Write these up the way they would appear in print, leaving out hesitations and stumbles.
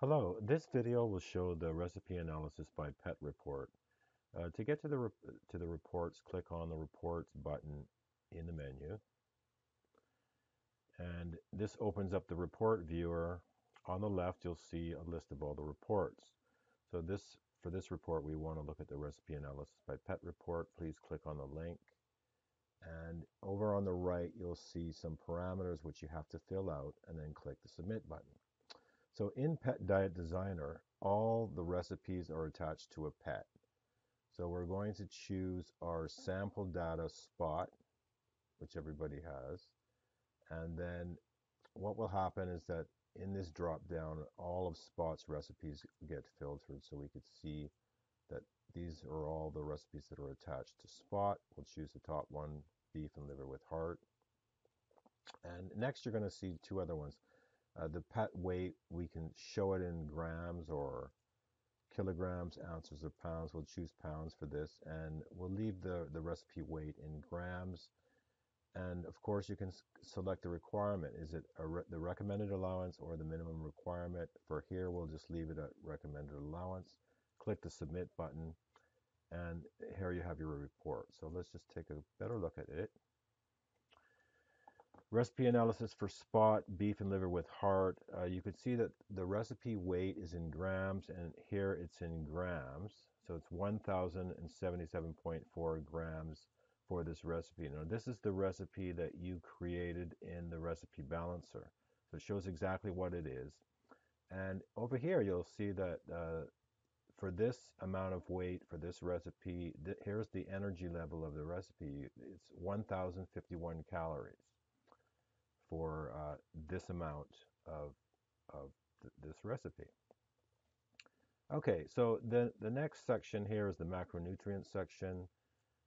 Hello, this video will show the recipe analysis by pet report. To get to the reports, click on the reports button in the menu, and this opens up the report viewer. On the left, you'll see a list of all the reports. So for this report, we want to look at the recipe analysis by pet report. Please click on the link, and over on the right, you'll see some parameters which you have to fill out, and then click the submit button. So in Pet Diet Designer, all the recipes are attached to a pet. So we're going to choose our sample data spot, which everybody has. And then what will happen is that in this drop down, all of Spot's recipes get filtered so we could see that these are all the recipes that are attached to Spot. We'll choose the top one, beef and liver with heart. And next you're going to see two other ones. The pet weight, we can show it in grams or kilograms, ounces, or pounds. We'll choose pounds for this, and we'll leave the recipe weight in grams. And of course, you can select the requirement. Is it the recommended allowance or the minimum requirement? For here, we'll just leave it at recommended allowance. Click the submit button, and here you have your report. So let's just take a better look at it. Recipe analysis for Spot, beef and liver with heart. You could see that the recipe weight is in grams, and here it's in grams. So it's 1,077.4 grams for this recipe. Now, this is the recipe that you created in the recipe balancer. So it shows exactly what it is. And over here, you'll see that for this amount of weight for this recipe, here's the energy level of the recipe. It's 1,051 calories for this amount of this recipe. Okay, so the next section here is the macronutrient section.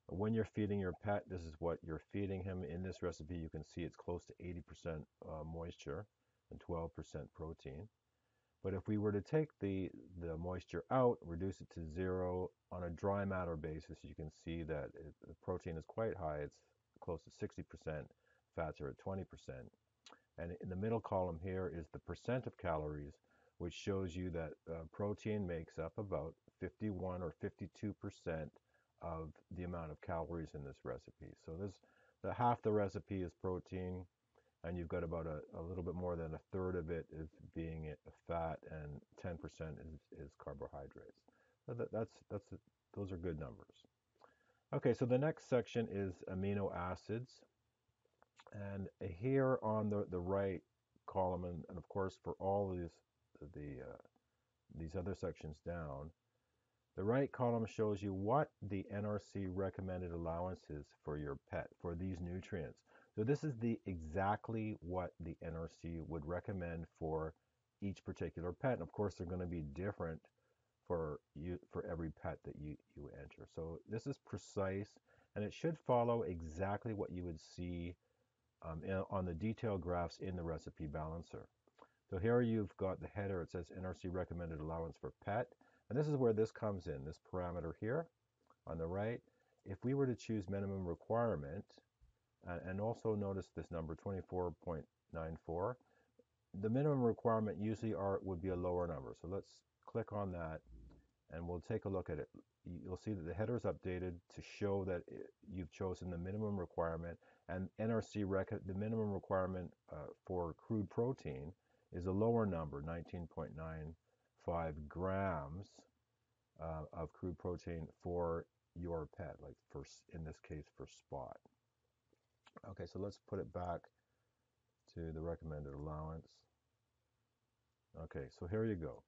When you're feeding your pet, this is what you're feeding him. In this recipe, you can see it's close to 80% moisture and 12% protein. But if we were to take the moisture out, reduce it to zero on a dry matter basis, you can see that the protein is quite high. It's close to 60%. Fats are at 20%. And in the middle column here is the percent of calories, which shows you that protein makes up about 51 or 52% of the amount of calories in this recipe. So half the recipe is protein, and you've got about a little bit more than a third of it is being fat, and 10% is carbohydrates. So those are good numbers. Okay, so the next section is amino acids. And here on the right column, and of course for all of these other sections down, the right column shows you what the NRC recommended allowance is for your pet for these nutrients. So this is exactly what the NRC would recommend for each particular pet. And of course, they're going to be different for every pet that you enter. So this is precise, and it should follow exactly what you would see on the detail graphs in the recipe balancer. So here you've got the header. It says NRC recommended allowance for pet. And this is where this comes in, this parameter here on the right. If we were to choose minimum requirement, and also notice this number 24.94, the minimum requirement usually would be a lower number. So let's click on that, and we'll take a look at it. You'll see that the header is updated to show that you've chosen the minimum requirement, and the minimum requirement for crude protein is a lower number, 19.95 grams of crude protein for your pet, like in this case for Spot. Okay, so let's put it back to the recommended allowance. Okay, so here you go.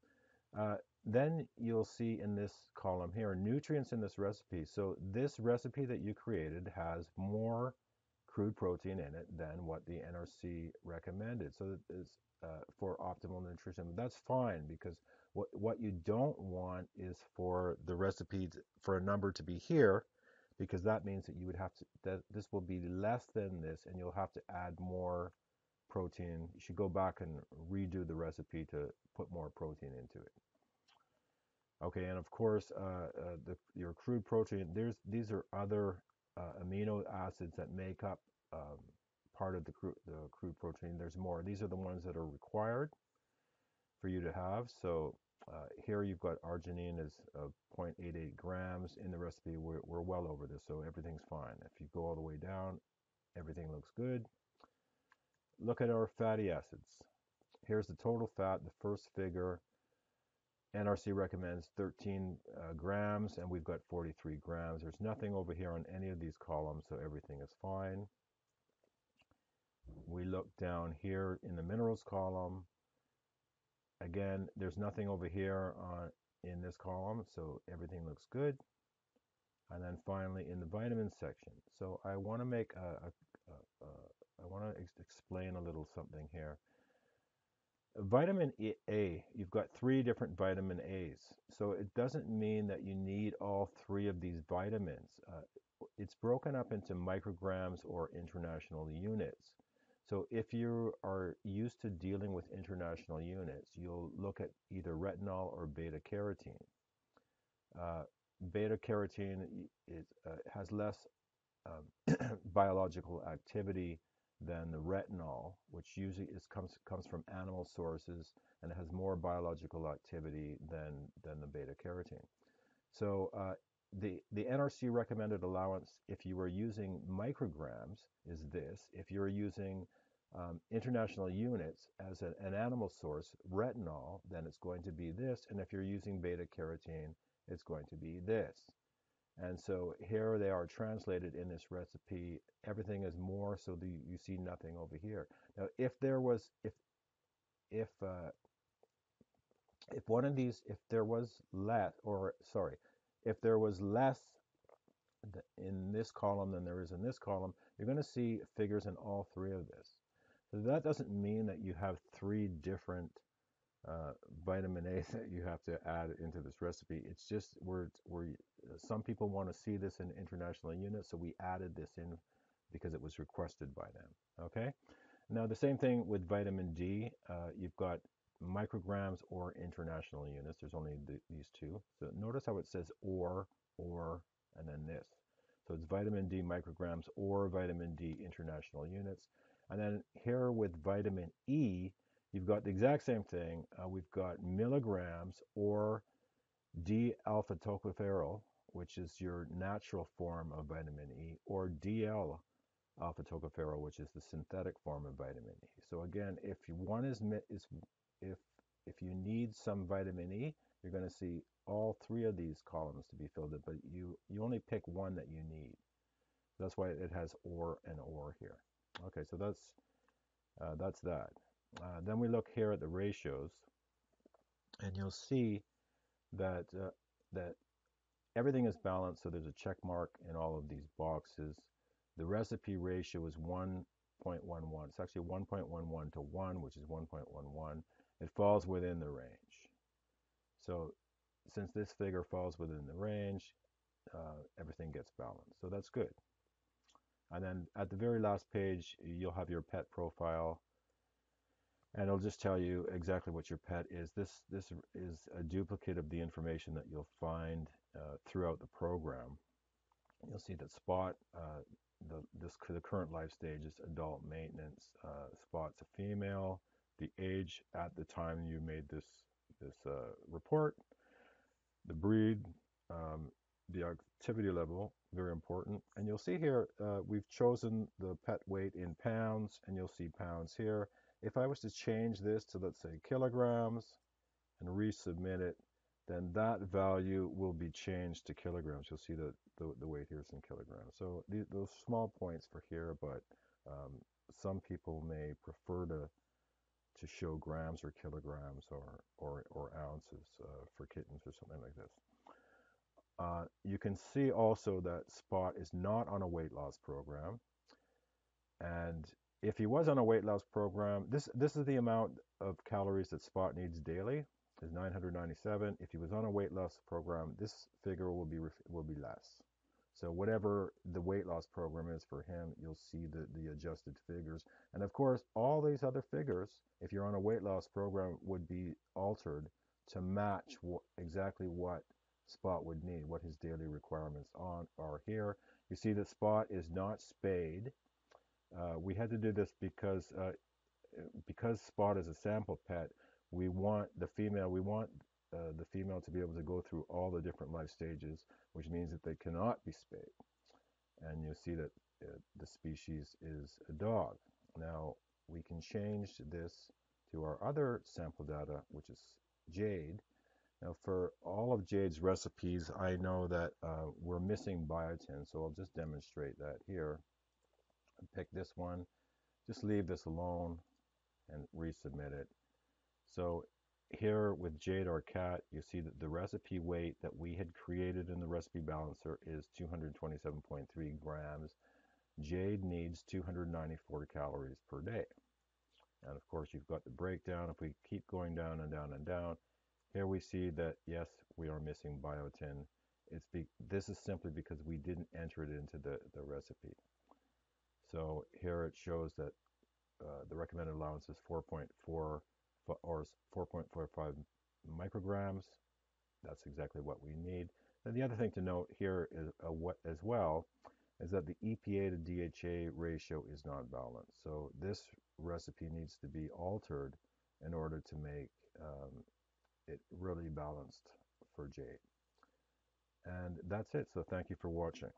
Then you'll see in this column here, nutrients in this recipe. So this recipe that you created has more crude protein in it than what the NRC recommended. So it's for optimal nutrition. That's fine, because what you don't want is for the recipe for a number to be here, because that means that you would have to, that this will be less than this, and you'll have to add more protein. You should go back and redo the recipe to put more protein into it. Okay, and of course, your crude protein, these are other amino acids that make up part of the crude protein. There's more. These are the ones that are required. for you to have. So here you've got arginine is 0.88 grams in the recipe. We're well over this, so everything's fine. If you go all the way down, everything looks good. Look at our fatty acids. Here's the total fat, the first figure. NRC recommends 13 grams, and we've got 43 grams. There's nothing over here on any of these columns, so everything is fine. We look down here in the minerals column. Again, there's nothing over here in this column, so everything looks good. And then finally in the vitamins section. So I want to make I want to explain a little something here. Vitamin A, you've got 3 different vitamin A's. So it doesn't mean that you need all 3 of these vitamins. It's broken up into micrograms or international units. So if you are used to dealing with international units, you'll look at either retinol or beta carotene. Beta carotene has less biological activity than the retinol, which usually comes from animal sources and has more biological activity than the beta carotene. So the NRC recommended allowance, if you were using micrograms, is this. If you're using international units as an animal source, retinol, then it's going to be this. And if you're using beta carotene, it's going to be this. And so here they are translated in this recipe. Everything is more, so you see nothing over here. Now, if there was, if one of these, if there was less, or sorry, if there was less in this column than there is in this column, you're going to see figures in all 3 of this. So that doesn't mean that you have 3 different vitamin A that you have to add into this recipe. It's just some people want to see this in international units, so we added this in because it was requested by them. Okay. Now the same thing with vitamin D. You've got micrograms or international units. There's only these 2. So notice how it says or, and then this. So it's vitamin D micrograms or vitamin D international units. And then here with vitamin E, you've got the exact same thing. We've got milligrams or D-alpha tocopherol, which is your natural form of vitamin E, or DL alpha tocopherol, which is the synthetic form of vitamin E. So again, if you need some vitamin E, you're going to see all 3 of these columns to be filled in, but you only pick one that you need. That's why it has or and or here. Okay, so that's that. Then we look here at the ratios, and you'll see that that everything is balanced. So there's a check mark in all of these boxes. The recipe ratio is 1.11. It's actually 1.11 to 1, which is 1.11. It falls within the range. So since this figure falls within the range, everything gets balanced. So that's good. And then at the very last page, you'll have your pet profile, and it'll just tell you exactly what your pet is. This is a duplicate of the information that you'll find throughout the program. You'll see that Spot, the current life stage is adult maintenance. Spot's a female. The age at the time you made this report, the breed, the activity level, very important. And you'll see here, we've chosen the pet weight in pounds, and you'll see pounds here. If I was to change this to, let's say, kilograms and resubmit it, then that value will be changed to kilograms. You'll see that the weight here is in kilograms. So those small points for here, but some people may prefer to show grams or kilograms or ounces for kittens or something like this. You can see also that Spot is not on a weight loss program. And if he was on a weight loss program, this is the amount of calories that Spot needs daily, is 997. If he was on a weight loss program, this figure will be less. So whatever the weight loss program is for him, you'll see the adjusted figures. And of course, all these other figures, if you're on a weight loss program, would be altered to match exactly what Spot would need, what his daily requirements are here. You see that Spot is not spayed. We had to do this because Spot is a sample pet. We want the female, the female to be able to go through all the different life stages, which means that they cannot be spayed. And you see that the species is a dog. Now, we can change this to our other sample data, which is Jade. Now, for all of Jade's recipes, I know that we're missing biotin, so I'll just demonstrate that here. Pick this one, just leave this alone and resubmit it. So here with Jade our cat, you see that the recipe weight that we had created in the recipe balancer is 227.3 grams. Jade needs 294 calories per day. And of course, you've got the breakdown. If we keep going down and down and down, here we see that, yes, we are missing biotin. This is simply because we didn't enter it into the recipe. So here it shows that the recommended allowance is 4.4 or 4.45 micrograms. That's exactly what we need. And the other thing to note here is as well is that the EPA to DHA ratio is not balanced. So this recipe needs to be altered in order to make it really balanced for Jade. And that's it. So thank you for watching.